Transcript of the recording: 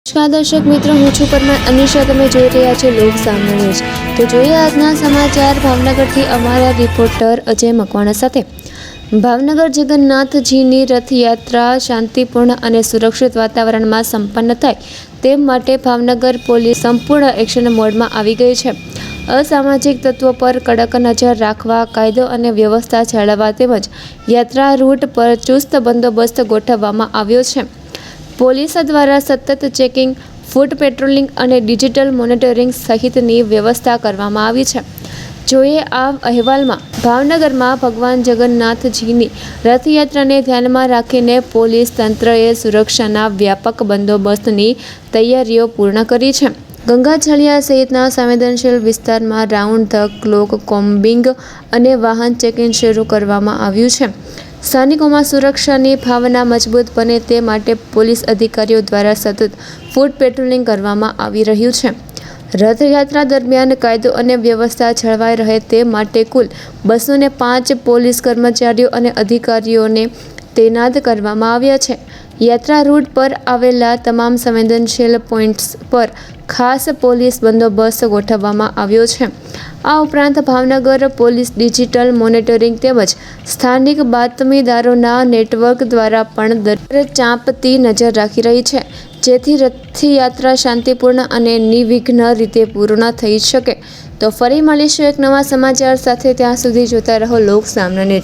નમસ્કાર દર્શક મિત્રો, હું છું પરમાર અનિશા. તમે જોઈ રહ્યા છો લોક સામનો ન્યૂઝ. તો જોઈએ આજના સમાચાર ભાવનગરથી અમારા રિપોર્ટર અજય મકવાણા સાથે. ભાવનગર જગન્નાથજીની રથયાત્રા શાંતિપૂર્ણ અને સુરક્ષિત વાતાવરણમાં સંપન્ન થાય તે માટે ભાવનગર પોલીસ સંપૂર્ણ એક્શન મોડમાં આવી ગઈ છે. અસામાજિક તત્વો પર કડક નજર રાખવા, કાયદો અને વ્યવસ્થા જાળવવા તેમજ યાત્રા રૂટ પર ચુસ્ત બંદોબસ્ત ગોઠવવામાં આવ્યો છે. પોલીસ દ્વારા સતત ચેકિંગ, ફૂટ પેટ્રોલિંગ અને ડિજિટલ મોનિટરિંગ સહિતની વ્યવસ્થા કરવામાં આવી છે. જોઈએ આ અહેવાલમાં. ભાવનગરમાં ભગવાન જગન્નાથજીની રથયાત્રાને ધ્યાનમાં રાખીને પોલીસ તંત્રએ સુરક્ષાના વ્યાપક બંદોબસ્તની તૈયારીઓ પૂર્ણ કરી છે. ગંગાજળિયા સહિતના સંવેદનશીલ વિસ્તારમાં રાઉન્ડ ધ ક્લોક કોમ્બિંગ અને વાહન ચેકિંગ શરૂ કરવામાં આવ્યું છે. સ્થાનિકોમાં સુરક્ષાની ભાવના મજબૂત બને તે માટે પોલીસ અધિકારીઓ દ્વારા સતત ફૂટ પેટ્રોલિંગ કરવામાં આવી રહ્યું છે. રથયાત્રા દરમિયાન કાયદો અને વ્યવસ્થા જળવાઈ રહે તે માટે કુલ 205 પોલીસ કર્મચારીઓ અને અધિકારીઓને તૈનાત કરવામાં આવ્યા છે. યાત્રા રૂટ પર આવેલા તમામ સંવેદનશીલ પોઈન્ટ્સ પર ખાસ પોલીસ બંદોબસ્ત ગોઠવવામાં આવ્યો છે. આ ઉપરાંત ભાવનગર પોલીસ ડિજિટલ મોનિટરિંગ તેમજ સ્થાનિક બાતમીદારોના નેટવર્ક દ્વારા પણ દર ચાંપતી નજર રાખી રહી છે, જેથી રથયાત્રા શાંતિપૂર્ણ અને નિર્વિઘ્ન રીતે પૂર્ણ થઈ શકે. તો ફરી મળીશું એક નવા સમાચાર સાથે. ત્યાં સુધી જોતા રહો લોક સામનો ન્યૂઝ.